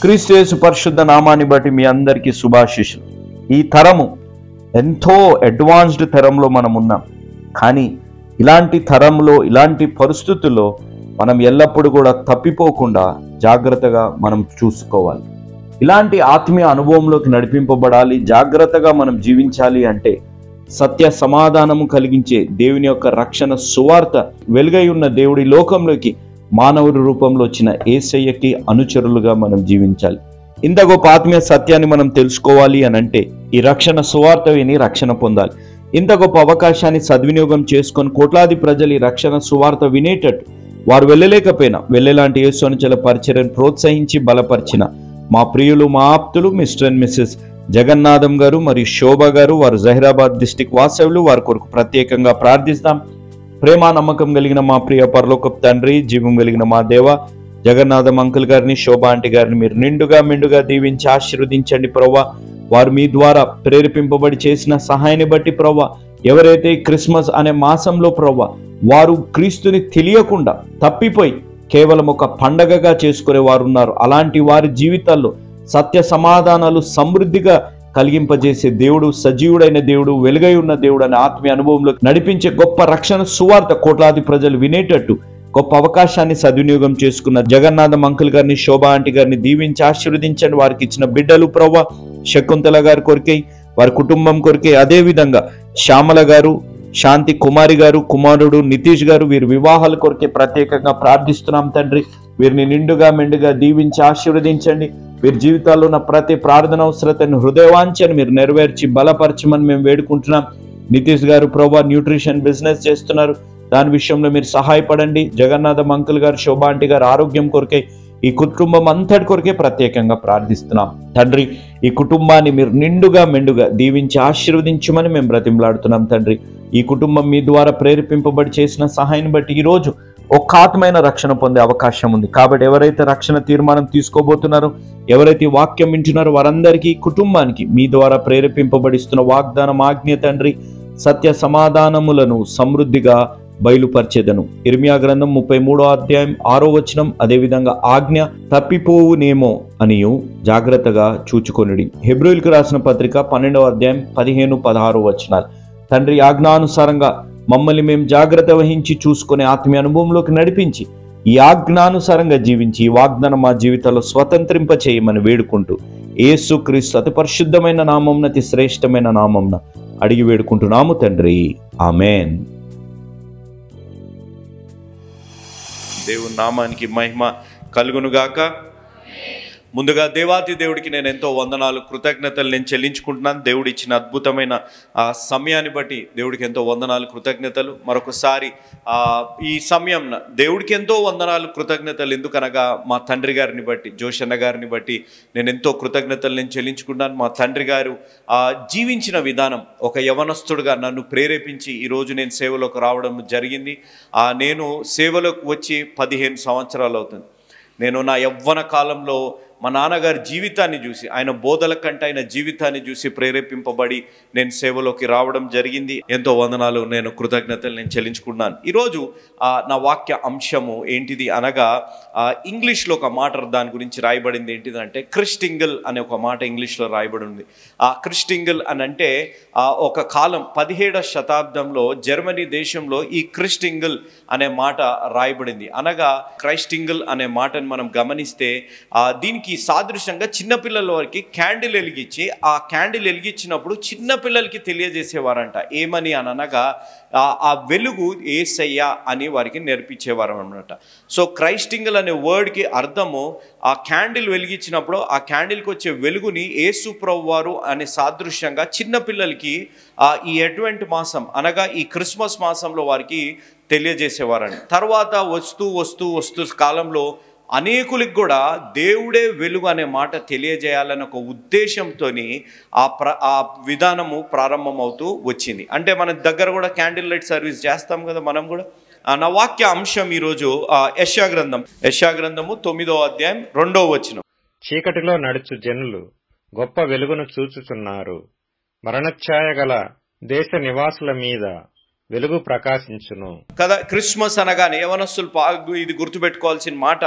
క్రీస్తు యేసు పరిశుద్ధ నామాన్ని బట్టి మీ అందరికీ శుభాశీస్సులు. ఈ తరము ఎంతో అడ్వాన్స్డ్ తరంలో మనం ఉన్నాం. కానీ ఇలాంటి తరంలో, ఇలాంటి పరిస్థితుల్లో మనం ఎల్లప్పుడూ కూడా తప్పిపోకుండా జాగ్రత్తగా మనం చూసుకోవాలి. ఇలాంటి ఆత్మీయ అనుభవంలోకి నడిపింపబడాలి, జాగ్రత్తగా మనం జీవించాలి అంటే సత్య సమాధానము కలిగించే దేవుని యొక్క రక్షణ సువార్త, వెలుగై ఉన్న దేవుడి లోకంలోకి మానవుడి రూపంలో వచ్చిన యేసయ్యకి అనుచరులుగా మనం జీవించాలి. ఇంత గొప్ప ఆత్మీయ సత్యాన్ని మనం తెలుసుకోవాలి అని అంటే ఈ రక్షణ సువార్త విని రక్షణ పొందాలి. ఇంత గొప్ప అవకాశాన్ని సద్వినియోగం చేసుకొని కోట్లాది ప్రజలు ఈ రక్షణ సువార్త వినేటట్టు, వారు వెళ్ళలేకపోయినా వెళ్ళేలాంటి యేసు అనుచరుల పరిచర్యను ప్రోత్సహించి బలపరిచిన మా ప్రియులు, మా ఆప్తులు మిస్టర్ అండ్ మిస్సెస్ జగన్నాథం గారు మరియు శోభ గారు, వారు జహీరాబాద్ డిస్టిక్ వాసవులు, వారి కొరకు ప్రత్యేకంగా ప్రార్థిస్తాం. ప్రేమ నమ్మకం కలిగిన మా ప్రియ పరలోకపు తండ్రి, జీవం కలిగిన మా దేవ, జగన్నాథం అంకుల్ గారిని, శోభ ఆంటీ గారిని మీరు నిండుగా దీవించి ఆశీర్వదించండి ప్రవ్వా. వారు మీ ద్వారా ప్రేరేపింపబడి చేసిన సహాయాన్ని బట్టి ప్రవ్వా, ఎవరైతే క్రిస్మస్ అనే మాసంలో ప్రవ్వా వారు క్రీస్తుని తెలియకుండా తప్పిపోయి కేవలం ఒక పండగగా చేసుకునే వారు ఉన్నారు. అలాంటి వారి జీవితాల్లో సత్య సమాధానాలు సమృద్ధిగా కలిగింపజేసే దేవుడు, సజీవుడైన దేవుడు, వెలుగై ఉన్న దేవుడు అనే ఆత్మీయ అనుభవంలో నడిపించే గొప్ప రక్షణ సువార్త కోట్లాది ప్రజలు వినేటట్టు గొప్ప అవకాశాన్ని సద్వినియోగం చేసుకున్న జగన్నాథం అంకుల్ గారిని, శోభ ఆంటీ గారిని దీవించి ఆశీర్వదించండి. వారికి ఇచ్చిన బిడ్డలు ప్రవ్వా శకుంతల గారి కొరికై, వారి కుటుంబం కొరికై, అదే విధంగా శ్యామల గారు, శాంతి కుమారి గారు, కుమారుడు నితీష్ గారు, వీరి వివాహాల కొరికే ప్రత్యేకంగా ప్రార్థిస్తున్నాం తండ్రి. వీరిని మెండుగా దీవించి ఆశీర్వదించండి. వీరి జీవితాల్లో ఉన్న ప్రతి ప్రార్థన అవసరతను, హృదయవాంఛను మీరు నెరవేర్చి బలపరచమని మేము వేడుకుంటున్నాం. నితీష్ గారు ప్రభా న్యూట్రిషన్ బిజినెస్ చేస్తున్నారు, దాని విషయంలో మీరు సహాయపడండి. జగన్నాథం అంకుల్ గారు, శోభ ఆంటీ గారు ఆరోగ్యం కొరకే, ఈ కుటుంబం అంతటి కొరకే ప్రత్యేకంగా ప్రార్థిస్తున్నాం తండ్రి. ఈ కుటుంబాన్ని మీరు మెండుగా దీవించి ఆశీర్వదించమని మేము బ్రతిమలాడుతున్నాం తండ్రి. ఈ కుటుంబం మీ ద్వారా ప్రేరేపింపబడి చేసిన సహాయాన్ని బట్టి ఈరోజు ఒక్క ఆత్మైన రక్షణ పొందే అవకాశం ఉంది. కాబట్టి ఎవరైతే రక్షణ తీర్మానం తీసుకోబోతున్నారో, ఎవరైతే వాక్యం వింటున్నారో వారందరికీ, కుటుంబానికి మీ ద్వారా ప్రేరేపింపబడిస్తున్న వాగ్దానం, ఆజ్ఞ తండ్రి, సత్య సమాధానములను సమృద్ధిగా బయలుపరిచేదను. ఇర్మియా గ్రంథం 33వ అధ్యాయం 6వ వచనం, అదేవిధంగా ఆజ్ఞ తప్పిపోవునేమో అనియు జాగ్రత్తగా చూచుకొనుడి. హెబ్రీయులకు రాసిన పత్రిక 12వ అధ్యాయం 15, 16 వచనాలు. తండ్రి, ఆజ్ఞానుసారంగా మమ్మల్ని మేము జాగ్రత్త వహించి చూసుకునే ఆత్మీయ అనుభవంలోకి నడిపించి ఈ ఆజ్ఞానుసారంగా జీవించి ఈ వాగ్దానం మా జీవితాల్లో స్వతంత్రింప చేయమని వేడుకుంటూ యేసు క్రీస్తు అతి పరిశుద్ధమైన నామమున, అతి శ్రేష్టమైన నామమున అడిగి వేడుకుంటున్నాము తండ్రి, ఆమెన్. దేవుని నామానికి మహిమ కలుగునుగాక. ముందుగా దేవాతి దేవుడికి నేను ఎంతో వందనాలు, కృతజ్ఞతలు నేను చెల్లించుకుంటున్నాను. దేవుడు ఇచ్చిన అద్భుతమైన సమయాన్ని బట్టి దేవుడికి ఎంతో వందనాలు, కృతజ్ఞతలు. మరొకసారి ఈ సమయం దేవుడికి ఎంతో వందనాలు, కృతజ్ఞతలు. ఎందుకనగా మా తండ్రి గారిని బట్టి, జోషన్న గారిని బట్టి నేను ఎంతో కృతజ్ఞతలు నేను చెల్లించుకుంటున్నాను. మా తండ్రి గారు జీవించిన విధానం, ఒక యవనస్తుడుగా నన్ను ప్రేరేపించి ఈరోజు నేను సేవలోకి రావడం జరిగింది. నేను సేవలోకి వచ్చి 15 సంవత్సరాలు అవుతుంది. నేను నా యవ్వన కాలంలో మా నాన్నగారి జీవితాన్ని చూసి, ఆయన బోధల కంటే ఆయన జీవితాన్ని చూసి ప్రేరేపింపబడి నేను సేవలోకి రావడం జరిగింది. ఎంతో వందనాలు, నేను కృతజ్ఞతలు నేను చెల్లించుకున్నాను. ఈరోజు నా వాక్య అంశము ఏంటిది అనగా, ఇంగ్లీష్లో ఒక మాట దాని గురించి రాయబడింది. ఏంటిదంటే క్రిస్టింగిల్ అనే ఒక మాట ఇంగ్లీష్లో రాయబడి ఉంది. క్రిస్టింగిల్ అని అంటే ఒక కాలం 17వ శతాబ్దంలో జర్మనీ దేశంలో ఈ క్రిస్టింగిల్ అనే మాట రాయబడింది. అనగా క్రైస్టింగిల్ అనే మాటను మనం గమనిస్తే దీనికి సాదృశ్యంగా చిన్నపిల్లల వారికి క్యాండిల్ వెలిగించి, ఆ క్యాండిల్ వెలిగించినప్పుడు చిన్నపిల్లలకి తెలియజేసేవారంట. ఏమని అని అనగా ఆ వెలుగు యేసయ్య అని వారికి నేర్పించేవారు అన్నమాట. సో క్రైస్టింగిల్ అనే వర్డ్కి అర్థము, ఆ క్యాండిల్ వెలిగించినప్పుడు ఆ క్యాండిల్కి వచ్చే వెలుగుని యేసు ప్రభువారు అనే సాదృశ్యంగా చిన్నపిల్లలకి ఈ అడ్వెంట్ మాసం అనగా ఈ క్రిస్మస్ మాసంలో వారికి తెలియజేసేవారండి. తర్వాత వస్తూ కాలంలో అనేకులకు కూడా దేవుడే వెలుగు అనే మాట తెలియజేయాలని ఒక ఉద్దేశంతో ఆ విధానము ప్రారంభమవుతూ వచ్చింది. అంటే మన దగ్గర కూడా క్యాండిల్ లైట్ సర్వీస్ చేస్తాం కదా మనం కూడా. నా వాక్య అంశం ఈరోజు యెషయా గ్రంథము 9వ అధ్యాయం 2వ వచనం. చీకటిలో నడుచు జనులు గొప్ప వెలుగును చూచుచున్నారు. మరణఛాయ గల దేశ నివాసుల మీద వెలుగు ప్రకాశించును. కదా, క్రిస్మస్ అనగానే యవనస్తులు ఇది గుర్తుపెట్టుకోవాల్సిన మాట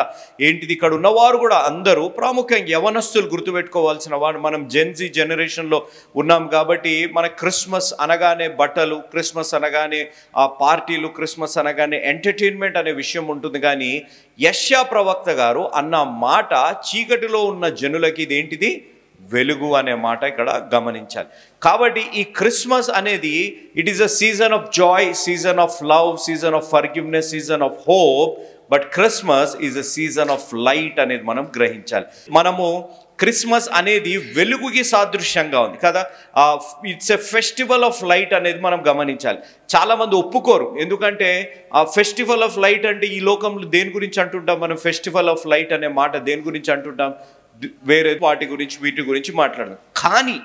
ఏంటిది? ఇక్కడ ఉన్నవారు కూడా అందరూ ప్రాముఖ్యంగా యవనస్తులు గుర్తుపెట్టుకోవాల్సిన వాడు. మనం జెన్జీ జనరేషన్లో ఉన్నాం కాబట్టి మన క్రిస్మస్ అనగానే బట్టలు, క్రిస్మస్ అనగానే ఆ పార్టీలు, క్రిస్మస్ అనగానే ఎంటర్టైన్మెంట్ అనే విషయం ఉంటుంది. కానీ యెషయా ప్రవక్త గారు అన్న మాట చీకటిలో ఉన్న జనులకి ఇదేంటిది? వెలుగు అనే మాట ఇక్కడ గమనించాలి. కాబట్టి ఈ క్రిస్మస్ అనేది it is a season of Joy, season of love, season of forgiveness, season of hope. But Christmas is a season of light అనేది మనం గ్రహించాలి. మనము క్రిస్మస్ అనేది వెలుగుకి సాదృశ్యంగా ఉంది కదా. It's a festival of light అనేది మనం గమనించాలి. చాలామంది ఒప్పుకోరు. ఎందుకంటే ఆ ఫెస్టివల్ ఆఫ్ లైట్ అంటే ఈ లోకంలో దేని గురించి అంటుంటాం మనం? ఫెస్టివల్ ఆఫ్ లైట్ అనే మాట దేని గురించి అంటుంటాం? వేరే వాటి గురించి, వీటి గురించి మాట్లాడడం. కానీ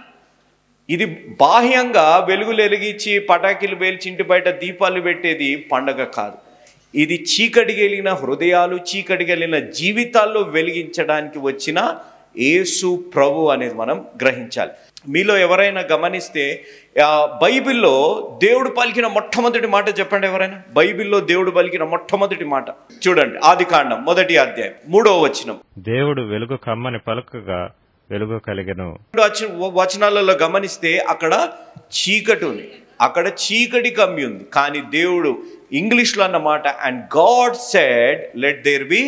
ఇది బాహ్యంగా వెలుగులు వెలిగించి పటాకీలు పేల్చి ఇంటి బయట దీపాలు పెట్టేది పండగ కాదు. ఇది చీకటి గెలిగిన హృదయాలు, చీకటి గెలిగిన జీవితాల్లో వెలిగించడానికి వచ్చిన యేసు ప్రభు అనేది మనం గ్రహించాలి. మీలో ఎవరైనా గమనిస్తే బైబిల్లో దేవుడు పలికిన మొట్టమొదటి మాట చెప్పండి ఎవరైనా? బైబిల్లో దేవుడు పలికిన మొట్టమొదటి మాట చూడండి, ఆదికాండం 1వ అధ్యాయం 3వ వచనం. దేవుడు వెలుగు కమ్మని పలుకగా వెలుగు కలిగెను. వచనాలలో గమనిస్తే అక్కడ చీకటి ఉంది, అక్కడ చీకటి కమ్మి ఉంది. కానీ దేవుడు ఇంగ్లీష్లో అన్నమాట, and God said let there be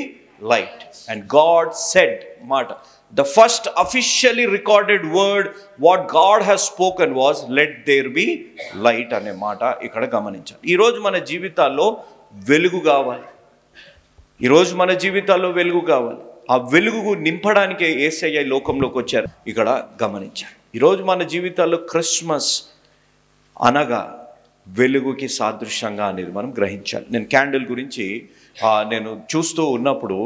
light. And God said మాట, the first officially recorded word what God has spoken was let there be light అనే మాట ఇక్కడ గమనించాలి. ఈరోజు మన జీవితాల్లో వెలుగు కావాలి. ఈరోజు మన జీవితాల్లో వెలుగు కావాలి. ఆ వెలుగు నింపడానికే యేసయ్య లోకంలోకి వచ్చారు. ఇక్కడ గమనించాలి. ఈరోజు మన జీవితాల్లో క్రిస్మస్ అనగా వెలుగుకి సాదృశ్యంగా అనేది మనం గ్రహించాలి. నేను క్యాండిల్ గురించి నేను చూస్తూ ఉన్నప్పుడు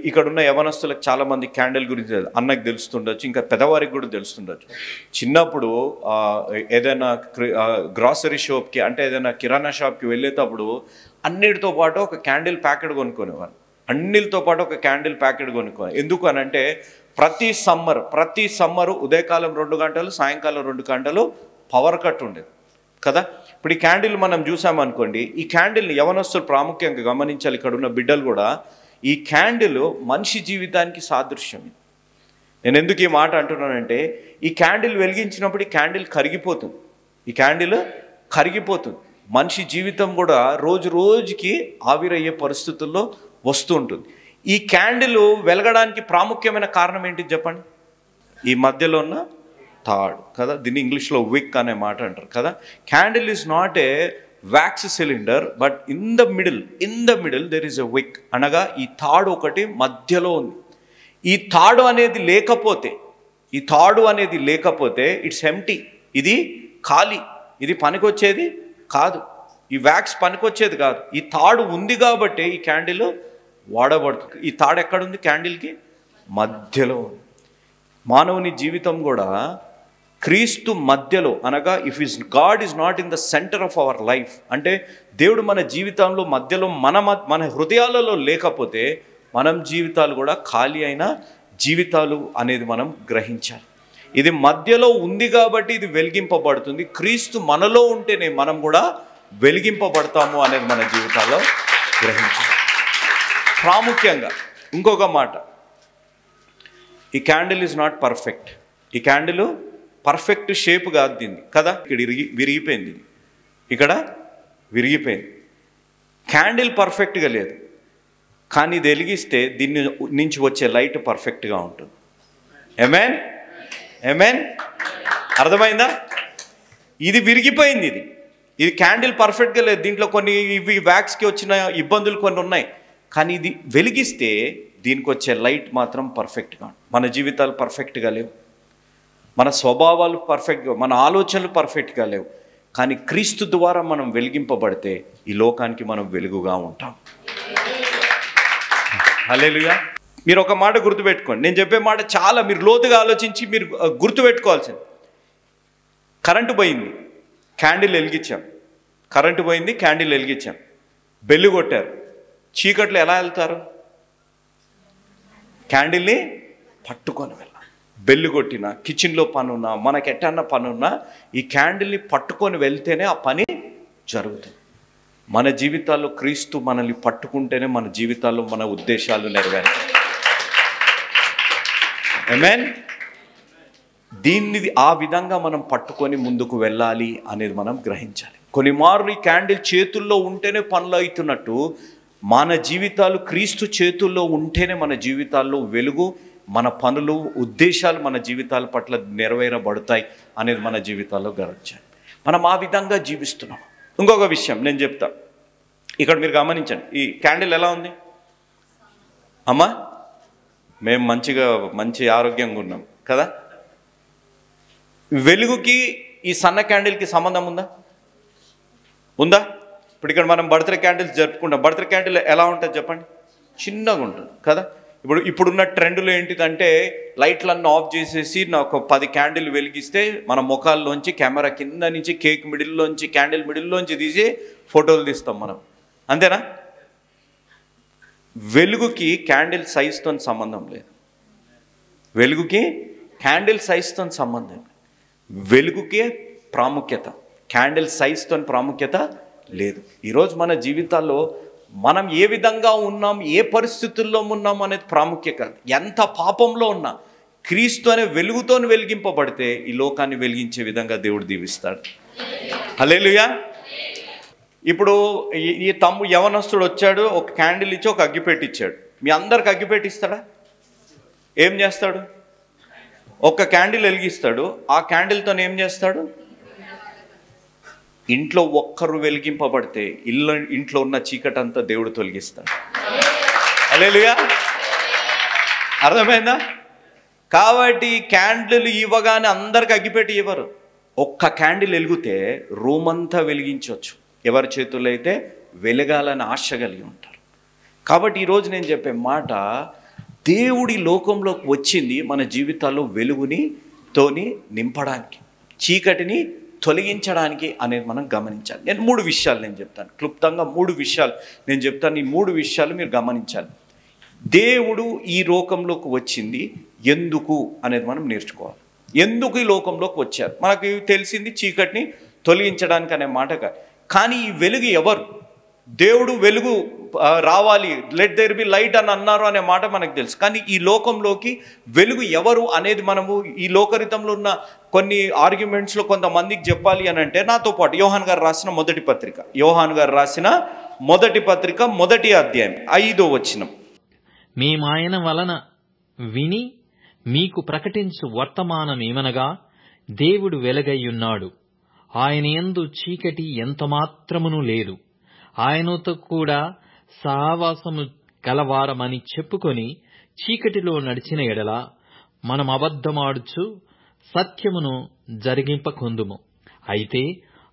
ఇక్కడ ఉన్న యవనస్తులకు చాలామంది క్యాండిల్ గురించి అన్నకు తెలుస్తుండొచ్చు, ఇంకా పెద్దవారికి కూడా తెలుస్తుండొచ్చు. చిన్నప్పుడు ఏదైనా గ్రాసరీ షాప్కి, అంటే ఏదైనా కిరాణా షాప్కి వెళ్ళేటప్పుడు అన్నిటితో పాటు ఒక క్యాండిల్ ప్యాకెట్ కొనుక్కునేవారు. అన్నిటితో పాటు ఒక క్యాండిల్ ప్యాకెట్ కొనుక్కోవాలి. ఎందుకు అని అంటే ప్రతి సమ్మరు ఉదయకాలం 2 గంటలు, సాయంకాలం 2 గంటలు పవర్ కట్ ఉండేది కదా. ఇప్పుడు ఈ క్యాండిల్ మనం చూసామనుకోండి, ఈ క్యాండిల్ని యవనస్తులు ప్రాముఖ్యంగా గమనించాలి. ఇక్కడ ఉన్న బిడ్డలు కూడా ఈ క్యాండిల్ మనిషి జీవితానికి సాదృశ్యం. నేను ఎందుకు ఈ మాట అంటున్నానంటే ఈ క్యాండిల్ వెలిగించినప్పుడు ఈ క్యాండిల్ కరిగిపోతుంది. ఈ క్యాండిల్ కరిగిపోతుంది. మనిషి జీవితం కూడా రోజు రోజుకి ఆవిరయ్యే పరిస్థితుల్లో వస్తూ ఉంటుంది. ఈ క్యాండిల్ వెలగడానికి ప్రాముఖ్యమైన కారణం ఏంటి చెప్పండి? ఈ మధ్యలో ఉన్న తాడు కదా. దీన్ని ఇంగ్లీష్లో విక్ అనే మాట అంటారు కదా. Candle is not a wax cylinder, but in the middle there is a విక్. అనగా ఈ తాడు ఒకటి మధ్యలో ఉంది. ఈ తాడు అనేది లేకపోతే ఇట్స్ ఎంప్టీ, ఇది ఖాళీ, ఇది పనికొచ్చేది కాదు, ఈ వ్యాక్స్ పనికొచ్చేది కాదు. ఈ తాడు ఉంది కాబట్టి ఈ క్యాండిల్ వాడబడుతుంది. ఈ తాడు ఎక్కడుంది? క్యాండిల్కి మధ్యలో ఉంది. మానవుని జీవితం కూడా క్రీస్తు మధ్యలో, అనగా if God is not in the centre of our life, అంటే దేవుడు మన జీవితంలో మధ్యలో మన హృదయాలలో లేకపోతే మనం జీవితాలు కూడా ఖాళీ అయిన జీవితాలు అనేది మనం గ్రహించాలి. ఇది మధ్యలో ఉంది కాబట్టి ఇది వెలిగింపబడుతుంది. క్రీస్తు మనలో ఉంటేనే మనం కూడా వెలిగింపబడతాము అనేది మన జీవితాల్లో గ్రహించాలి. ప్రాముఖ్యంగా ఇంకొక మాట, ఈ క్యాండిల్ ఈజ్ నాట్ పర్ఫెక్ట్. ఈ క్యాండిల్ పర్ఫెక్ట్ షేప్ కాదు దీన్ని కదా. ఇక్కడ విరిగిపోయింది, ఇక్కడ విరిగిపోయింది. క్యాండిల్ పర్ఫెక్ట్గా లేదు, కానీ ఇది వెలిగిస్తే దీన్ని నుంచి వచ్చే లైట్ పర్ఫెక్ట్గా ఉంటుంది. ఆమేన్. అర్థమైందా? ఇది విరిగిపోయింది. ఇది క్యాండిల్ పర్ఫెక్ట్గా లేదు. దీంట్లో కొన్ని వ్యాక్స్కి వచ్చిన ఇబ్బందులు కొన్ని ఉన్నాయి. కానీ ఇది వెలిగిస్తే దీనికి వచ్చే లైట్ మాత్రం పర్ఫెక్ట్గా. మన జీవితాలు పర్ఫెక్ట్గా లేవు, మన స్వభావాలు పర్ఫెక్ట్గా, మన ఆలోచనలు పర్ఫెక్ట్గా లేవు. కానీ క్రీస్తు ద్వారా మనం వెలిగింపబడితే ఈ లోకానికి మనం వెలుగుగా ఉంటాం. హల్లెలూయా. మీరు ఒక మాట గుర్తుపెట్టుకోండి. నేను చెప్పే మాట చాలా మీరు లోతుగా ఆలోచించి మీరు గుర్తుపెట్టుకోవాల్సింది. కరెంటు పోయింది, క్యాండిల్ వెలిగించాం. కరెంటు పోయింది, క్యాండిల్ వెలిగించాం. బెల్లు కొట్టారు. చీకట్లో ఎలా వెళ్తారు? క్యాండిల్ని పట్టుకొని వెళ్ళాలి. బెల్లు కొట్టినా, కిచెన్లో పని ఉన్నా, మనకి ఎట్టన్నా పని ఉన్నా ఈ క్యాండిల్ని పట్టుకొని వెళ్తేనే ఆ పని జరుగుతుంది. మన జీవితాల్లో క్రీస్తు మనల్ని పట్టుకుంటేనే మన జీవితాల్లో మన ఉద్దేశాలు నెరవేరుతాయి. ఆమేన్. దీన్ని ఆ విధంగా మనం పట్టుకొని ముందుకు వెళ్ళాలి అనేది మనం గ్రహించాలి. కొన్ని మార్లు ఈ క్యాండిల్ చేతుల్లో ఉంటేనే పనులు అవుతున్నట్టు మన జీవితాలు క్రీస్తు చేతుల్లో ఉంటేనే మన జీవితాల్లో వెలుగు, మన పనులు, ఉద్దేశాలు మన జీవితాల పట్ల నెరవేరబడతాయి అనేది మన జీవితాల్లో గ్రహించాలి. మనం ఆ విధంగా జీవిస్తున్నాం. ఇంకొక విషయం నేను చెప్తాను, ఇక్కడ మీరు గమనించండి. ఈ క్యాండిల్ ఎలా ఉంది అమ్మా? మేము మంచి ఆరోగ్యంగా ఉన్నాం కదా. వెలుగుకి ఈ సన్న క్యాండిల్కి సంబంధం ఉందా? ఇప్పుడు ఇక్కడ మనం బర్త్డే క్యాండిల్స్ జరుపుకుంటాం. బర్త్డే క్యాండిల్ ఎలా ఉంటుంది చెప్పండి? చిన్నగా ఉంటుంది కదా. ఇప్పుడున్న ట్రెండ్లో ఏంటిదంటే లైట్లన్నీ ఆఫ్ చేసేసి ఒక 10 క్యాండిల్ వెలిగిస్తే మన ముఖాల్లోంచి కెమెరా కింద నుంచి కేక్ మిడిల్లోంచి క్యాండిల్ మిడిల్లోంచి తీసి ఫోటోలు తీస్తాం మనం, అంతేనా? వెలుగుకి క్యాండిల్ సైజ్తో సంబంధం లేదు. వెలుగుకి క్యాండిల్ సైజ్తో సంబంధం లేదు. వెలుగుకే ప్రాముఖ్యత, క్యాండిల్ సైజ్తో ప్రాముఖ్యత లేదు. ఈరోజు మన జీవితాల్లో మనం ఏ విధంగా ఉన్నాం, ఏ పరిస్థితుల్లో ఉన్నాం అనేది ప్రాముఖ్యం కాదు. ఎంత పాపంలో ఉన్నా క్రీస్తు అనే వెలుగుతో వెలిగింపబడితే ఈ లోకాన్ని వెలిగించే విధంగా దేవుడు దీవిస్తాడు. హల్లెలూయా. ఇప్పుడు ఈ యవనస్తుడు వచ్చాడు, ఒక క్యాండిల్ ఇచ్చి ఒక అగ్గిపెట్టి ఇచ్చాడు. మీ అందరికి అగ్గిపెట్టి ఇస్తాడా? ఏం చేస్తాడు? ఒక క్యాండిల్ వెలిగిస్తాడు. ఆ క్యాండిల్తో ఏం చేస్తాడు? ఇంట్లో ఒక్కరు వెలిగింపబడితే ఇంట్లో ఉన్న చీకటి అంతా దేవుడు తొలగిస్తాడు. హల్లెలూయా. అర్థమైందా? కాబట్టి క్యాండిల్ ఇవ్వగానే అందరికి అగ్గిపెట్టి ఇవ్వరు. ఒక్క క్యాండిల్ వెలిగితే రూమ్ అంతా వెలిగించవచ్చు, ఎవరి చేతుల్లో అయితే వెలగాలని ఆశ కలిగి ఉంటారు. కాబట్టి ఈరోజు నేను చెప్పే మాట, దేవుడి లోకంలోకి వచ్చింది మన జీవితాల్లో వెలుగుని నింపడానికి, చీకటిని తొలగించడానికి అనేది మనం గమనించాలి. నేను 3 విషయాలు చెప్తాను, క్లుప్తంగా 3 విషయాలు నేను చెప్తాను. ఈ 3 విషయాలు మీరు గమనించాలి. దేవుడు ఈ లోకంలోకి వచ్చింది ఎందుకు అనేది మనం నేర్చుకోవాలి. ఎందుకు ఈ లోకంలోకి వచ్చారు? మనకు తెలిసింది చీకటిని తొలగించడానికి అనే మాట కాదు. కానీ ఈ వెలుగు ఎవరు? దేవుడు వెలుగు రావాలి, లెట్ దేర్ బి లైట్ అని అన్నారు అనే మాట మనకు తెలుసు. కానీ ఈ లోకంలోకి వెలుగు ఎవరు అనేది మనము ఈ లోకరితంలో ఉన్న కొన్ని ఆర్గ్యుమెంట్స్లో కొంతమందికి చెప్పాలి అని అంటే, నాతో పాటు యోహాన్ గారు రాసిన మొదటి పత్రిక 1వ అధ్యాయం 5వ వచనం. మేమాయన వలన విని మీకు ప్రకటించు వర్తమానమేమనగా, దేవుడు వెలుగయ్యున్నాడు, ఆయన యందు చీకటి ఎంతమాత్రమును లేదు, ఆయనతో కూడా సహవాసము కలవారమని చెప్పుకొని చీకటిలో నడిచిన ఎడల మనం అబద్ధమాడుచు సత్యమును జరిగింపకొందుము. అయితే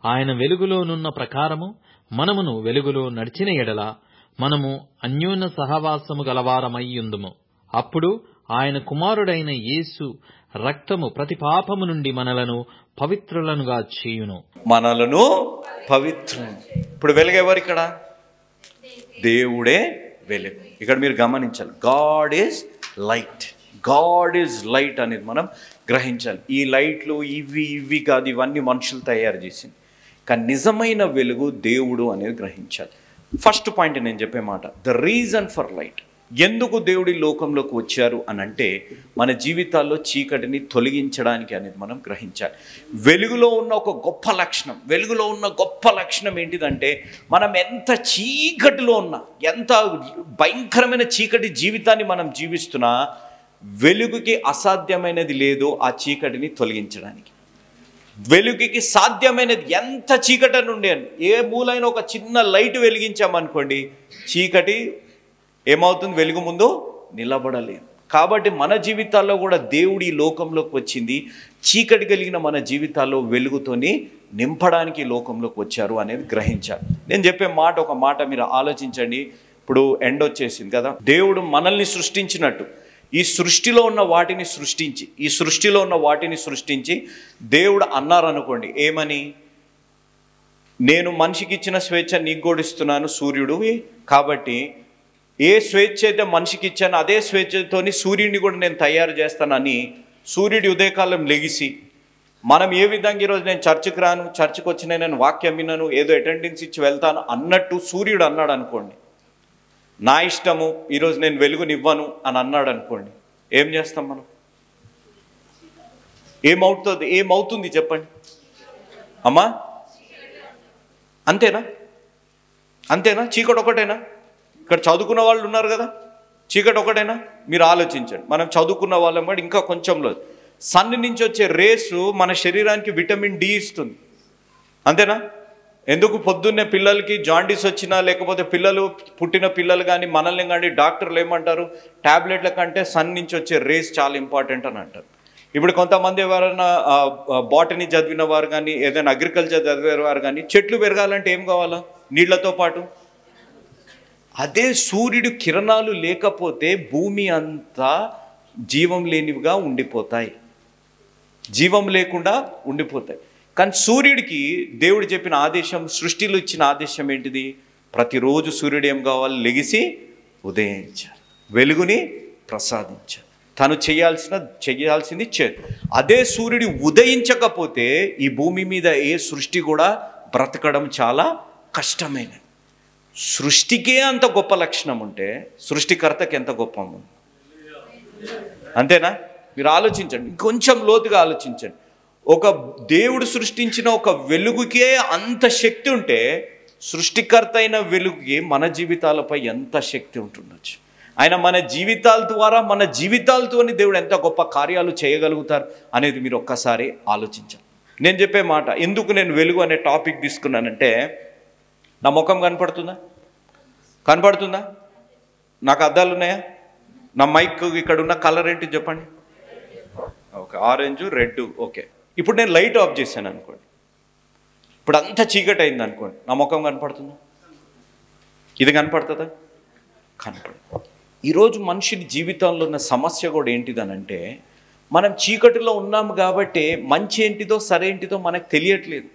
ఆయన వెలుగులోనున్న ప్రకారము మనమును వెలుగులో నడిచిన ఎడల మనము అన్యోన్య సహవాసము గలవారమయ్యుందుము. అప్పుడు ఆయన కుమారుడైన యేసు రక్తము ప్రతి పాపము నుండి మనలను పవిత్రులనుగా చేయును. ఇప్పుడు వెలుగు ఎవరు? ఇక్కడ దేవుడే వెలుగు. ఇక్కడ మీరు గమనించాలి, గాడ్ ఈజ్ లైట్ అనేది మనం గ్రహించాలి. ఈ లైట్లు ఇవి కాదు, ఇవన్నీ మనుషులు తయారు చేసింది. కానీ నిజమైన వెలుగు దేవుడు అనేది గ్రహించాలి. ఫస్ట్ పాయింట్ నేను చెప్పే మాట, ద రీజన్ ఫర్ లైట్. ఎందుకు దేవుడి లోకంలోకి వచ్చారు అని అంటే, మన జీవితాల్లో చీకటిని తొలగించడానికి అనేది మనం గ్రహించాలి. వెలుగులో ఉన్న గొప్ప లక్షణం ఏంటిదంటే, మనం ఎంత చీకటిలో ఉన్నా, ఎంత భయంకరమైన చీకటి జీవితాన్ని మనం జీవిస్తున్నా, వెలుగుకి అసాధ్యమైనది లేదు ఆ చీకటిని తొలగించడానికి. వెలుగుకి సాధ్యమైనది ఎంత చీకటి నుండి, ఏ మూలైన ఒక చిన్న లైట్ వెలిగించామనుకోండి, చీకటి ఏమవుతుంది? వెలుగు ముందు నిలబడలేదు. కాబట్టి మన జీవితాల్లో కూడా దేవుడి లోకంలోకి వచ్చింది చీకటి కలిగిన మన జీవితాల్లో వెలుగుతోని నింపడానికి లోకంలోకి వచ్చారు అనేది గ్రహించాలి. నేను చెప్పే ఒక మాట మీరు ఆలోచించండి. ఇప్పుడు ఎండ్ వచ్చేసింది కదా. దేవుడు మనల్ని సృష్టించినట్టు ఈ సృష్టిలో ఉన్న వాటిని సృష్టించి దేవుడు అన్నారనుకోండి, ఏమని? నేను మనిషికి ఇచ్చిన స్వేచ్ఛ నీకు కూడా ఇస్తున్నాను సూర్యుడు, కాబట్టి ఏ స్వేచ్ఛ అయితే మనిషికి ఇచ్చానో అదే స్వేచ్ఛతోని సూర్యుడిని కూడా నేను తయారు చేస్తానని, సూర్యుడి ఉదయకాలం లెగిసి మనం ఏ విధంగా ఈరోజు నేను చర్చికి రాను, చర్చికి వచ్చిన నేను వాక్యం విన్నాను, ఏదో అటెండెన్స్ ఇచ్చి వెళ్తాను అన్నట్టు సూర్యుడు అన్నాడు అనుకోండి, నా ఇష్టము ఈరోజు నేను వెలుగునివ్వను అని అన్నాడు అనుకోండి, ఏం చేస్తాం మనం? ఏమవుతుంది చెప్పండి అమ్మా? అంతేనా? చీకటి ఒకటేనా? ఇక్కడ చదువుకున్న వాళ్ళు ఉన్నారు కదా, చీకటి ఒకటేనా? మీరు ఆలోచించండి. మనం చదువుకున్న వాళ్ళం కూడా ఇంకా కొంచెంలో సన్ నుంచి వచ్చే రేసు మన శరీరానికి విటమిన్ డి ఇస్తుంది, అంతేనా? ఎందుకు పొద్దున్నే పిల్లలకి జాండీస్ వచ్చినా, లేకపోతే పుట్టిన పిల్లలు కానీ మనల్ని కానీ డాక్టర్లు ఏమంటారు, ట్యాబ్లెట్ల కంటే సన్ నుంచి వచ్చే రేస్ చాలా ఇంపార్టెంట్ అని అంటారు. ఇప్పుడు కొంతమంది ఎవరైనా బాటనీ చదివిన వారు కానీ, ఏదైనా అగ్రికల్చర్ చదివిన వారు కానీ, చెట్లు పెరగాలంటే ఏం కావాలా? నీళ్లతో పాటు అదే సూర్యుడు కిరణాలు లేకపోతే భూమి అంతా జీవం లేనివిగా ఉండిపోతాయి, జీవం లేకుండా ఉండిపోతాయి. కానీ సూర్యుడికి దేవుడు చెప్పిన ఆదేశం, సృష్టిలో ఇచ్చిన ఆదేశం ఏంటిది? ప్రతిరోజు సూర్యుడు ఏం కావాలి? లెగిసి ఉదయించాలి, వెలుగుని ప్రసాదించాలి, తను చేయాల్సింది అదే సూర్యుడు ఉదయించకపోతే ఈ భూమి మీద ఏ సృష్టి కూడా బ్రతకడం చాలా కష్టమైనది. సృష్టికే అంత గొప్ప లక్షణం ఉంటే సృష్టికర్తకి ఎంత గొప్ప ఉంది, అంతేనా? మీరు ఆలోచించండి, కొంచెం లోతుగా ఆలోచించండి. ఒక దేవుడు సృష్టించిన ఒక వెలుగుకే అంత శక్తి ఉంటే సృష్టికర్త అయిన వెలుగుకి మన జీవితాలపై ఎంత శక్తి ఉంటుండొచ్చు. ఆయన మన జీవితాల ద్వారా, మన జీవితాలతోని దేవుడు ఎంత గొప్ప కార్యాలు చేయగలుగుతారు అనేది మీరు ఒక్కసారి ఆలోచించాలి. నేను చెప్పే మాట, ఎందుకు నేను వెలుగు అనే టాపిక్ తీసుకున్నానంటే, నా ముఖం కనపడుతుందా? నాకు అద్దాలు ఉన్నాయా? నా మైక్ ఇక్కడ ఉన్న కలర్ ఏంటి చెప్పండి? Okay, orange, red. ఓకే, ఇప్పుడు నేను లైట్ ఆఫ్ చేశాను అనుకోండి, ఇప్పుడు అంతా చీకటి అయింది అనుకోండి, నా ముఖం కనపడుతుందా? ఇది కనపడుతుందా? కనపడదు. ఈరోజు మనిషి జీవితంలో ఉన్న సమస్య కూడా ఏంటిదనంటే, మనం చీకటిలో ఉన్నాము కాబట్టి మంచి ఏంటిదో సరైనదో మనకు తెలియట్లేదు.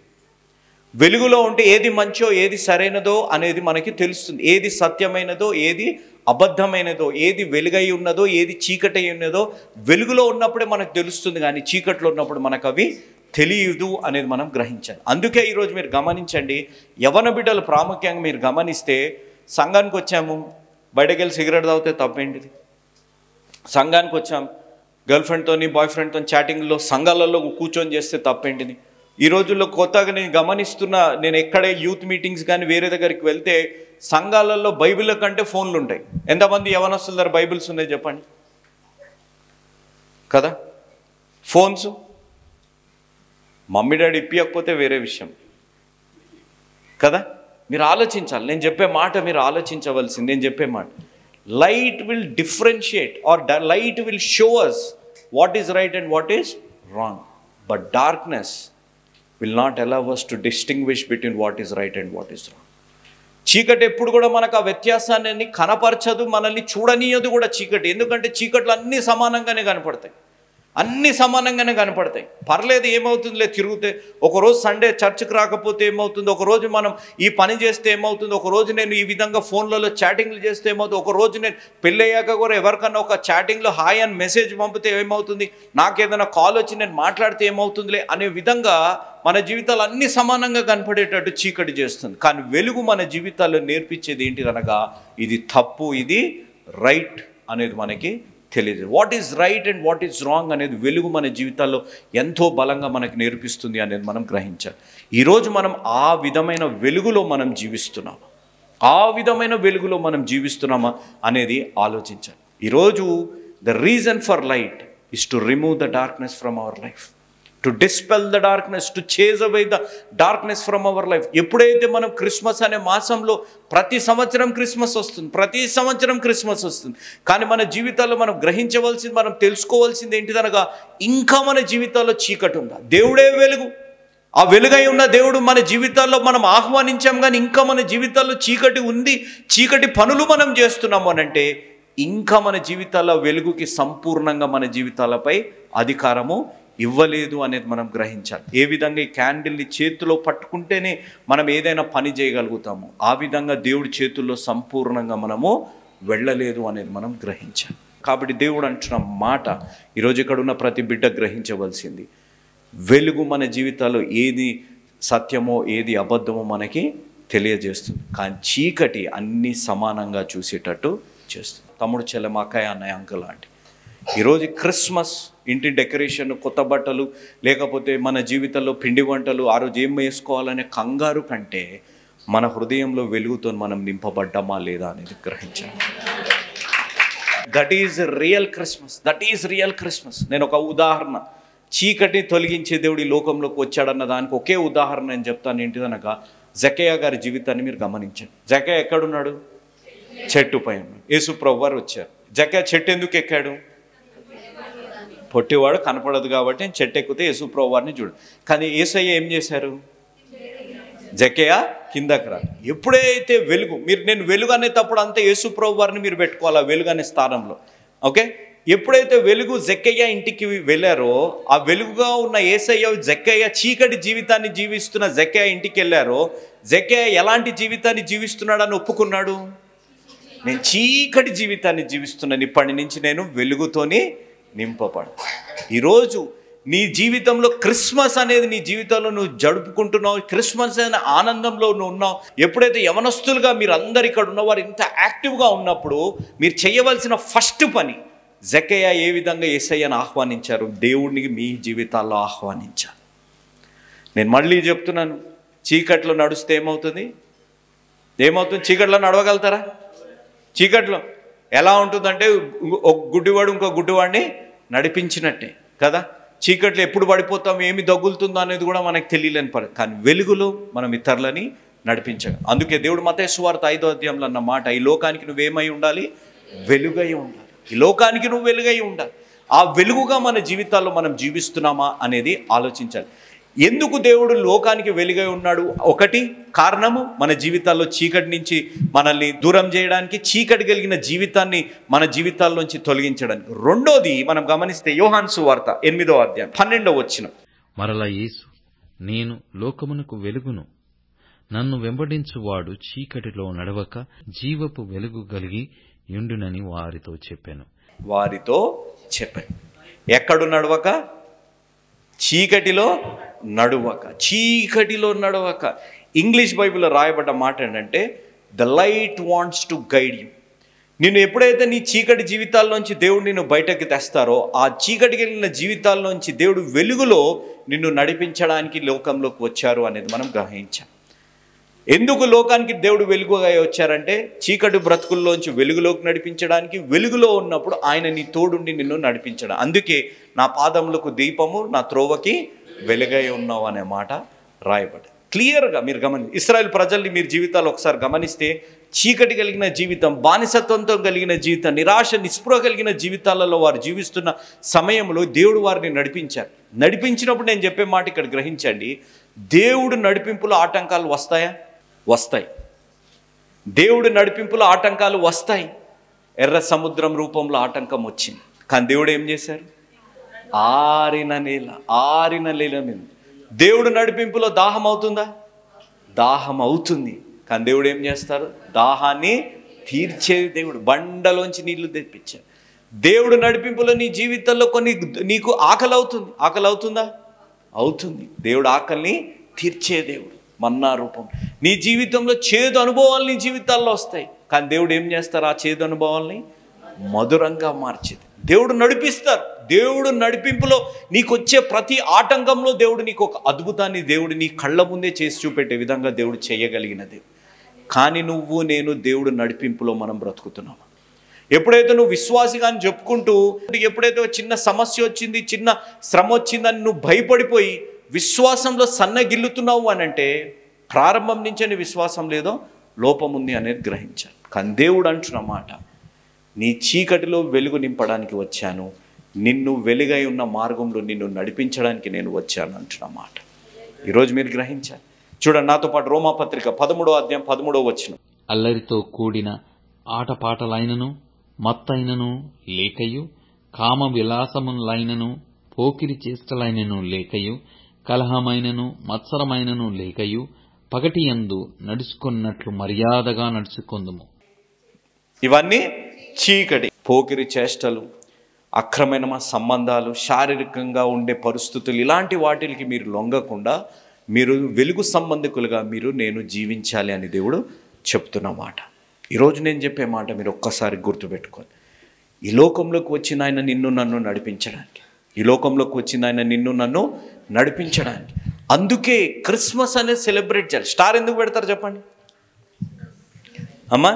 వెలుగులో ఉంటే ఏది మంచో ఏది సరైనదో అనేది మనకి తెలుస్తుంది, ఏది సత్యమైనదో ఏది అబద్ధమైనదో, ఏది వెలుగై ఉన్నదో ఏది చీకటి ఉన్నదో వెలుగులో ఉన్నప్పుడే మనకు తెలుస్తుంది, కానీ చీకట్లో ఉన్నప్పుడు మనకు అవి తెలియదు అనేది మనం గ్రహించాలి. అందుకే ఈరోజు మీరు గమనించండి, యవ్వన బిడ్డలు ప్రాముఖ్యంగా మీరు గమనిస్తే, సంఘానికి వచ్చాము, బయటకు వెళ్ళి సిగరెట్ తాగితే తప్పేంటిది? సంఘానికి వచ్చాం, గర్ల్ ఫ్రెండ్తోని బాయ్ ఫ్రెండ్తో చాటింగ్లో సంఘాలలో కూర్చొని చేస్తే తప్పేంటిది? ఈ రోజుల్లో కొత్తగా నేను గమనిస్తున్నా, నేను ఎక్కడే యూత్ మీటింగ్స్ కానీ వేరే దగ్గరికి వెళ్తే సంఘాలలో బైబిల్ కంటే ఫోన్లు ఉంటాయి. ఎంతమంది యవనస్తుల దగ్గర బైబిల్స్ ఉన్నాయి చెప్పండి కదా? ఫోన్స్ మమ్మీ డాడీ ఇప్పియకపోతే వేరే విషయం కదా. మీరు ఆలోచించాలి, నేను చెప్పే మాట మీరు ఆలోచించవలసింది. నేను చెప్పే మాట, light will differentiate or light will show us what is right and what is wrong, but darkness will not allow us to distinguish between what is right and what is wrong. చీకటి ఎప్పుడు కూడా మనకు ఆ వ్యత్యాసాన్ని కనపరచదు, మనల్ని చూడనీయదు కూడా చీకటి. ఎందుకంటే చీకట్లు అన్నీ సమానంగానే కనపడతాయి, అన్నీ సమానంగానే కనపడతాయి. పర్లేదు, ఏమవుతుందిలే తిరిగితే, ఒకరోజు సండే చర్చ్కి రాకపోతే ఏమవుతుంది, ఒకరోజు మనం ఈ పని చేస్తే ఏమవుతుంది, ఒకరోజు నేను ఈ విధంగా ఫోన్లలో చాటింగ్లు చేస్తే ఏమవుతుంది, ఒకరోజు నేను పెళ్ళయ్యాక కూడా ఎవరికన్నా ఒక చాటింగ్లో హాయ్ అని మెసేజ్ పంపితే ఏమవుతుంది, నాకేదైనా కాల్ వచ్చి నేను మాట్లాడితే ఏమవుతుందిలే అనే విధంగా మన జీవితాలు అన్నీ సమానంగా కనపడేటట్టు చీకటి చేస్తుంది. కానీ వెలుగు మన జీవితాల్లో నేర్పించేది ఏంటిదనగా, ఇది తప్పు ఇది రైట్ అనేది మనకి తెలియదు. What is right and what is wrong అనేది వెలుగు మన జీవితాల్లో ఎంతో బలంగా మనకు నేర్పిస్తుంది అనేది మనం గ్రహించాలి. ఈరోజు మనం ఆ విధమైన వెలుగులో మనం జీవిస్తున్నామా, ఆ విధమైన వెలుగులో మనం జీవిస్తున్నామా అనేది ఆలోచించాలి. ఈరోజు the reason for light is to remove the darkness from our life, to dispel the darkness, to chase away the darkness from our life. ఎప్పుడైతే మనం క్రిస్మస్ అనే మాసంలో ప్రతి సంవత్సరం క్రిస్మస్ వస్తుంది, కానీ మన జీవితాల్లో మనం గ్రహించవలసింది, మనం తెలుసుకోవాల్సింది ఏంటిదనగా, ఇంకా మన జీవితాల్లో చీకటి ఉందా? దేవుడే వెలుగు, ఆ వెలుగై ఉన్న దేవుడు మన జీవితాల్లో మనం ఆహ్వానించాం, కానీ ఇంకా మన జీవితాల్లో చీకటి ఉంది, చీకటి పనులు మనం చేస్తున్నాము అనంటే ఇంకా మన జీవితాల్లో వెలుగుకి సంపూర్ణంగా మన జీవితాలపై అధికారము ఇవ్వలేదు అనేది మనం గ్రహించాలి. ఏ విధంగా ఈ క్యాండిల్ని చేతిలో పట్టుకుంటేనే మనం ఏదైనా పని చేయగలుగుతాము, ఆ విధంగా దేవుడి చేతుల్లో సంపూర్ణంగా మనము వెళ్ళలేదు అనేది మనం గ్రహించాలి. కాబట్టి దేవుడు అంటున్న మాట ఈరోజు ఇక్కడ ఉన్న ప్రతి బిడ్డ గ్రహించవలసింది, వెలుగు మన జీవితాల్లో ఏది సత్యమో ఏది అబద్ధమో మనకి తెలియజేస్తుంది. కానీ చీకటి అన్నీ సమానంగా చూసేటట్టు చేస్తుంది. తమ్ముడు, చెల్లెమ్మ, అక్కయ్య, అన్నయ్య, అంకుల్ లాంటి ఈరోజు క్రిస్మస్ ఇంటి డెకరేషన్, కొత్త బట్టలు, లేకపోతే మన జీవితంలో పిండి వంటలు, ఆ రోజు ఏం వేసుకోవాలనే కంగారు కంటే మన హృదయంలో వెలుగుతో మనం నింపబడ్డామా లేదా అనేది గ్రహించాలి. That is real Christmas. That is real Christmas. నేను ఒక ఉదాహరణ, చీకటిని తొలగించే దేవుడు ఈ లోకంలోకి వచ్చాడన్న దానికి ఒకే ఉదాహరణ నేను చెప్తాను. ఏంటిదనగా జకయ్య గారి జీవితాన్ని మీరు గమనించండి. జకయ్య ఎక్కడున్నాడు? చెట్టు పైన. యేసు ప్రభువు వారు వచ్చారు. జకయ్య చెట్టు ఎందుకు ఎక్కాడు? పొట్టివాడు కనపడదు కాబట్టి చెట్టు ఎక్కితే యేసు ప్రభు వారిని చూడు. కానీ యేసయ్య ఏం చేశారు? జకయ్య కిందకి రా. ఎప్పుడైతే వెలుగు, నేను వెలుగు అనేటప్పుడు అంతే యేసు ప్రభు వారిని మీరు పెట్టుకోవాలి వెలుగు అనే స్థానంలో. ఓకే, ఎప్పుడైతే వెలుగు జక్కయ్య ఇంటికి వెళ్ళారో, ఆ వెలుగుగా ఉన్న యేసయ్య జక్కయ్య చీకటి జీవితాన్ని జీవిస్తున్న జక్కయ్య ఇంటికి వెళ్ళారో, జక్కయ్య ఎలాంటి జీవితాన్ని జీవిస్తున్నాడని ఒప్పుకున్నాడు? నేను చీకటి జీవితాన్ని జీవిస్తున్నాను, ఇప్పటి నుంచి నేను వెలుగుతోని నింపబడు. ఈరోజు నీ జీవితంలో క్రిస్మస్ అనేది నీ జీవితంలో నువ్వు జరుపుకుంటున్నావు, క్రిస్మస్ అనే ఆనందంలో నువ్వు ఉన్నావు. ఎప్పుడైతే యవనస్తులుగా మీరు అందరు ఇక్కడ ఉన్నవారు ఇంత యాక్టివ్గా ఉన్నప్పుడు మీరు చేయవలసిన ఫస్ట్ పని, జక్కయ్య ఏ విధంగా యేసయ్యను ఆహ్వానించారు, దేవుడిని మీ జీవితాల్లో ఆహ్వానించారు. నేను మళ్ళీ చెప్తున్నాను, చీకట్లో నడుస్తే ఏమవుతుంది? చీకట్లో నడవగలుగుతారా? చీకట్లో ఎలా ఉంటుందంటే ఒక గుడ్డివాడు ఇంకో గుడ్డివాడిని నడిపించినట్టే కదా. చీకట్లో ఎప్పుడు పడిపోతాం, ఏమి తగులుతుందో అనేది కూడా మనకు తెలియలేని పని. కానీ వెలుగులో మనం ఇతరులని నడిపించగలం. అందుకే దేవుడు మత్తయి సువార్త 5వ అధ్యాయంలో అన్న మాట, ఈ లోకానికి నువ్వేమై ఉండాలి? వెలుగై ఉండాలి. ఈ లోకానికి నువ్వు వెలుగై ఉండాలి. ఆ వెలుగుగా మన జీవితాల్లో మనం జీవిస్తున్నామా అనేది ఆలోచించాలి. ఎందుకు దేవుడు లోకానికి వెలుగై ఉన్నాడు? ఒకటి కారణము, మన జీవితాల్లో చీకటి నుంచి మనల్ని దూరం చేయడానికి, చీకటి కలిగిన జీవితాన్ని మన జీవితాల్లోంచి తొలగించడానికి. రెండోది మనం గమనిస్తే యోహాను సువార్త 8వ అధ్యాయం 12వ వచనం. మరలా యేసు, నేను లోకమునకు వెలుగును, నన్ను వెంబడించువాడు చీకటిలో నడవక జీవపు వెలుగు కలిగి యుండునని వారితో చెప్పాను. ఎక్కడు నడవక? చీకటిలో నడవక. ఇంగ్లీష్ బైబిల్లో రాయబడ్డ మాట ఏంటంటే, the light wants to guide you. నిన్ను ఎప్పుడైతే నీ చీకటి జీవితాల్లోంచి దేవుడు నిన్ను బయటకు తెస్తారో, ఆ చీకటి కలిగిన జీవితాల్లోంచి దేవుడు వెలుగులో నిన్ను నడిపించడానికి లోకంలోకి వచ్చారు అనేది మనం గ్రహించాం. ఎందుకు లోకానికి దేవుడు వెలుగుగా వచ్చారంటే, చీకటి బ్రతుకుల్లోంచి వెలుగులోకి నడిపించడానికి, వెలుగులో ఉన్నప్పుడు ఆయన నీ తోడుండి నిన్ను నడిపించడం. అందుకే నా పాదములకు దీపము, నా త్రోవకి వెలుగై ఉన్నావు అనే మాట రాయబడి క్లియర్గా మీరు ఇశ్రాయేలు ప్రజల్ని మీరు జీవితాలు ఒకసారి గమనిస్తే, చీకటి కలిగిన జీవితం, బానిసత్వంతో కలిగిన జీవితం, నిరాశ నిస్పృహ కలిగిన జీవితాలలో వారు జీవిస్తున్న సమయంలో దేవుడు వారిని నడిపించినప్పుడు నేను చెప్పే మాట ఇక్కడ గ్రహించండి, దేవుడు నడిపింపులో ఆటంకాలు వస్తాయి. దేవుడు నడిపింపులో ఆటంకాలు వస్తాయి. ఎర్ర సముద్రం రూపంలో ఆటంకం వచ్చింది. కానీ దేవుడు ఏం చేశారు? ఆరిన నేల మీద. దేవుడు నడిపింపులో దాహం అవుతుందా? దాహం అవుతుంది. కానీ దేవుడు ఏం చేస్తారు? దాహాన్ని తీర్చే దేవుడు. బండలోంచి నీళ్లు తెప్పించారు. దేవుడు నడిపింపులో నీ జీవితంలో నీకు ఆకలి అవుతుందా? అవుతుంది. దేవుడు ఆకలిని తీర్చే దేవుడు. మన్నా రూపం నీ జీవితంలో చేదు అనుభవాలు నీ జీవితాల్లో వస్తాయి. కానీ దేవుడు ఏం చేస్తారు? ఆ చేదు అనుభవాల్ని మధురంగా మార్చేది. దేవుడు నడిపిస్తారు. దేవుడు నడిపింపులో నీకు వచ్చే ప్రతి ఆటంకంలో దేవుడు నీకు ఒక అద్భుతాన్ని దేవుడు నీ కళ్ళ ముందే చేసి చూపెట్టే విధంగా దేవుడు చేయగలిగిన దేవుడు. కానీ నేను దేవుడు నడిపింపులో మనం బ్రతుకుతున్నాము. ఎప్పుడైతే నువ్వు విశ్వాసిగా అని చెప్పుకుంటూ, ఎప్పుడైతే చిన్న సమస్య వచ్చింది, చిన్న శ్రమ వచ్చిందని నువ్వు భయపడిపోయి విశ్వాసంలో సన్నగిల్లుతున్నావు అని అంటే, ప్రారంభం నుంచే నీ విశ్వాసం లేదో లోపం ఉంది అనేది గ్రహించాలి. కానీ దేవుడు అంటున్న మాట, నీ చీకటిలో వెలుగు నింపడానికి వచ్చాను, నిన్ను వెలుగై ఉన్న మార్గంలో నిన్ను నడిపించడానికి నేను వచ్చాను అంటున్న మాట ఈరోజు మీరు గ్రహించాలి. చూడండి నాతో పాటు రోమాపత్రిక 13వ అధ్యాయం 13వ వచనం. అల్లరితో కూడిన ఆటపాటలైనను మత్తైనను లేకయు, కామ విలాసములైనను పోకిరి చేష్టలైనను లేకయు, కలహమైనను మత్సరమైనను లేకయు, పగటియందు నడుచుకున్నట్లు మర్యాదగా నడుచుకొందుము. ఇవన్నీ చీకటి, పోకిరి చేష్టలు, అక్రమైన సంబంధాలు, శారీరకంగా ఉండే పరిస్థితులు, ఇలాంటి వాటికి మీరు లొంగకుండా మీరు వెలుగు సంబంధికులుగా నేను జీవించాలి అని దేవుడు చెప్తున్న మాట. ఈరోజు నేను చెప్పే మాట మీరు ఒక్కసారి గుర్తుపెట్టుకోండి. ఈ లోకంలోకి వచ్చిన ఆయన నిన్ను నన్ను నడిపించడానికి, ఈ లోకంలోకి వచ్చిన ఆయన నిన్ను నన్ను నడిపించడానికి. అందుకే క్రిస్మస్ అనేది సెలబ్రేట్ చేయాలి. స్టార్ ఎందుకు పెడతారు చెప్పండి అమ్మా?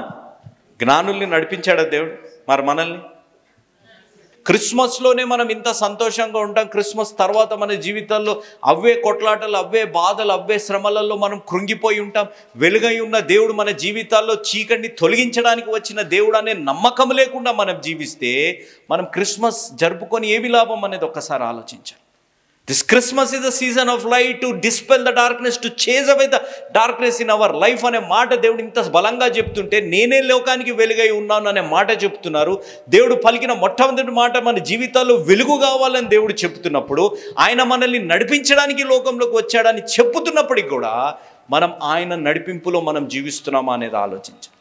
జ్ఞానుల్ని నడిపించాడా దేవుడు? మరి మనల్ని క్రిస్మస్లోనే మనం ఇంత సంతోషంగా ఉంటాం. క్రిస్మస్ తర్వాత మన జీవితాల్లో అవే కొట్లాటలు, అవే బాధలు, అవే శ్రమలలో మనం కృంగిపోయి ఉంటాం. వెలుగై ఉన్న దేవుడు మన జీవితాల్లో చీకటిని తొలగించడానికి వచ్చిన దేవుడు అనే నమ్మకం లేకుండా మనం జీవిస్తే మనం క్రిస్మస్ జరుపుకొని ఏమి లాభం అనేది ఒక్కసారి ఆలోచించాలి. This Christmas is the season of light to dispel the darkness, to chase away the darkness in our life అనే మాట దేవుడు ఇంత బలంగా చెప్తుంటే, నేనే లోకానికి వెలుగై ఉన్నాను అనే మాట చెప్తున్నారు. దేవుడు పలికిన మొట్టమొదటి మాట మన జీవితాల్లో వెలుగు కావాలని దేవుడు చెప్తున్నప్పుడు, ఆయన మనల్ని నడిపించడానికి లోకంలోకి వచ్చాడని చెప్పుతున్నప్పటికి కూడా మనం ఆయన నడిపింపులో మనం జీవిస్తున్నామా అనేది ఆలోచించాలి.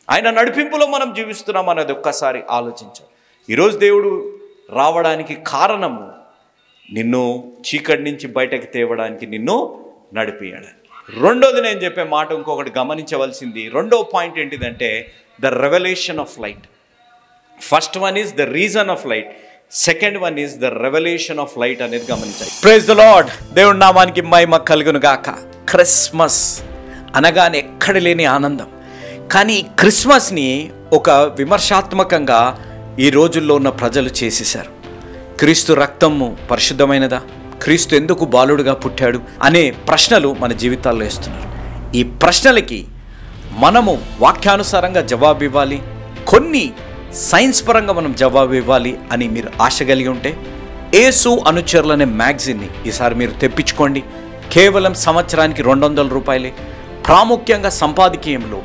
ఆయన నడిపింపులో మనం జీవిస్తున్నామా అనేది ఒక్కసారి ఆలోచించాలి. ఈరోజు దేవుడు రావడానికి కారణము నిన్ను చీకటి నుంచి బయటకు తేవడానికి, నిన్ను నడిపించడానికి. రెండోది నేను చెప్పే మాట ఇంకొకటి గమనించవలసింది. రెండో పాయింట్ ఏంటిదంటే the revolution of light. First one is the reason of light, second one is the revolution of light అనేది గమనించాలి. Praise the Lord. దేవుడి నామానికి మహిమ కలుగును గాక. క్రిస్మస్ అనగానే ఎక్కడ లేని ఆనందం. కానీ క్రిస్మస్ని ఒక విమర్శాత్మకంగా ఈ రోజుల్లో ఉన్న ప్రజలు చేసేశారు. క్రీస్తు రక్తము పరిశుద్ధమైనదా, క్రీస్తు ఎందుకు బాలుడుగా పుట్టాడు అనే ప్రశ్నలు మన జీవితాల్లో వేస్తున్నారు. ఈ ప్రశ్నలకి మనము వాక్యానుసారంగా జవాబు ఇవ్వాలి, కొన్ని సైన్స్ పరంగా మనం జవాబు ఇవ్వాలి అని మీరు ఆశ కలిగి ఉంటే యేసు అనుచరులు అనే మ్యాగజైన్ని ఈసారి మీరు తెప్పించుకోండి. కేవలం సంవత్సరానికి 200 రూపాయలే. ప్రాముఖ్యంగా సంపాదకీయంలో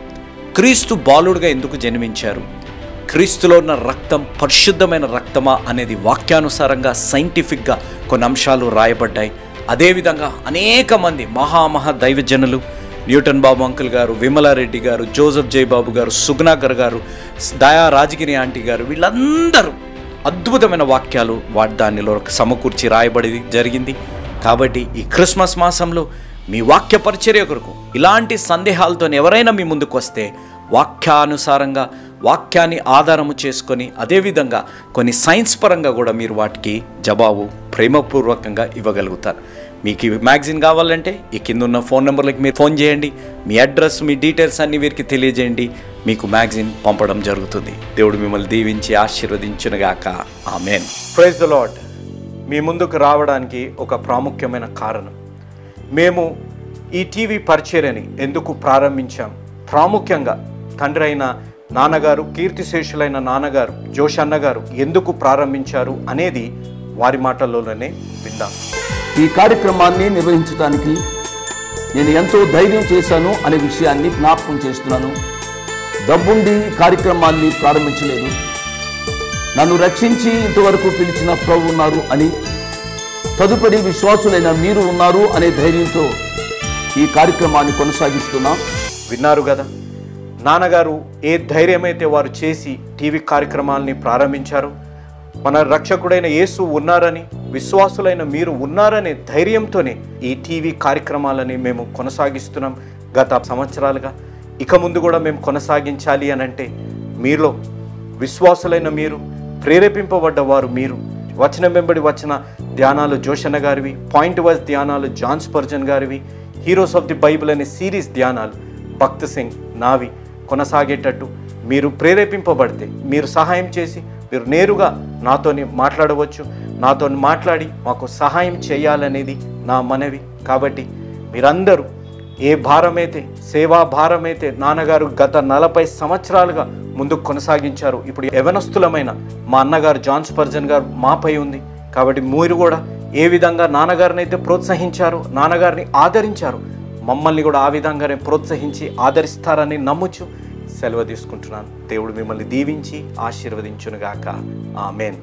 క్రీస్తు బాలుడుగా ఎందుకు జన్మించారు, క్రీస్తులో ఉన్న రక్తం పరిశుద్ధమైన రక్తమా అనేది వాక్యానుసారంగా సైంటిఫిక్గా కొన్ని అంశాలు రాయబడ్డాయి. అదేవిధంగా అనేక మంది మహా దైవజనులు, న్యూటన్ బాబు అంకుల్ గారు, విమలారెడ్డి గారు, జోసెఫ్ జయబాబు గారు, సుగ్నాకర్ గారు, దయా రాజగిరి ఆంటీ గారు, వీళ్ళందరూ అద్భుతమైన వాక్యాలు దానిలో సమకూర్చి రాయబడి జరిగింది. కాబట్టి ఈ క్రిస్మస్ మాసంలో మీ వాక్య పరిచర్య కొరకు ఇలాంటి సందేహాలతో ఎవరైనా మీ ముందుకు వస్తే వాక్యానుసారంగా వాక్యాన్ని ఆధారము చేసుకొని, అదేవిధంగా కొన్ని సైన్స్ పరంగా కూడా మీరు వాటికి జవాబు ప్రేమపూర్వకంగా ఇవ్వగలుగుతారు. మీకు ఈ మ్యాగజైన్ కావాలంటే ఈ కింద ఉన్న ఫోన్ నెంబర్లకి మీరు ఫోన్ చేయండి. మీ అడ్రస్, మీ డీటెయిల్స్ అన్నీ వీరికి తెలియజేయండి. మీకు మ్యాగజైన్ పంపడం జరుగుతుంది. దేవుడు మిమ్మల్ని దీవించి ఆశీర్వదించునుగాక. ఆమేన్. Praise the lord. మీ ముందుకు రావడానికి ఒక ప్రాముఖ్యమైన కారణం, మేము ఈ టీవీ పరిచర్యని ఎందుకు ప్రారంభించాం, ప్రాముఖ్యంగా తండ్రి అయిన నాన్నగారు, కీర్తిశేషులైన నాన్నగారు జోష్ అన్న గారు ఎందుకు ప్రారంభించారు అనేది వారి మాటల్లోనే విందాం. ఈ కార్యక్రమాన్ని నిర్వహించడానికి నేను ఎంతో ధైర్యం చేశాను అనే విషయాన్ని జ్ఞాపకం చేస్తున్నాను. డబ్బుండి కార్యక్రమాన్ని ప్రారంభించలేదు. నన్ను రక్షించి ఇంతవరకు పిలిచిన ప్రభు ఉన్నారు అని, తదుపరి విశ్వాసులైన మీరు ఉన్నారు అనే ధైర్యంతో ఈ కార్యక్రమాన్ని కొనసాగిస్తున్నాం. విన్నారు కదా, నాన్నగారు ఏ ధైర్యమైతే వారు చేసి టీవీ కార్యక్రమాలని ప్రారంభించారు. మన రక్షకుడైన యేసు ఉన్నారని, విశ్వాసులైన మీరు ఉన్నారనే ధైర్యంతోనే ఈ టీవీ కార్యక్రమాలని మేము కొనసాగిస్తున్నాం గత సంవత్సరాలుగా. ఇక ముందు కూడా మేము కొనసాగించాలి అని అంటే మీలో విశ్వాసులైన మీరు, ప్రేరేపింపబడ్డవారు మీరు, వచనం వెంబడి వచ్చిన ధ్యానాలు జోషన్న గారివి, పాయింట్ వైజ్ ధ్యానాలు జాన్ స్పర్జన్ గారివి, హీరోస్ ఆఫ్ ది బైబిల్ అనే సిరీస్ ధ్యానాలు భక్త్ సింగ్ నావి కొనసాగేటట్టు మీరు ప్రేరేపింపబడితే, మీరు సహాయం చేసి మీరు నేరుగా నాతోని మాట్లాడవచ్చు. నాతో మాట్లాడి మాకు సహాయం చేయాలనేది నా మనవి. కాబట్టి మీరందరూ ఏ భారమైతే, సేవా భారమైతే నాన్నగారు గత 40 సంవత్సరాలుగా ముందుకు కొనసాగించారు, ఇప్పుడు యవనస్తులమైన మా అన్నగారు జాన్ స్పర్జన్ గారు మాపై ఉంది. కాబట్టి మీరు కూడా ఏ విధంగా నాన్నగారిని అయితే ప్రోత్సహించారు, నాన్నగారిని ఆదరించారు, మమ్మల్ని కూడా ఆ విధంగానే ప్రోత్సహించి ఆదరిస్తారని నమ్ముచు సెలవు తీసుకుంటున్నాను. దేవుడు మిమ్మల్ని దీవించి ఆశీర్వదించునుగాక. ఆమేన్.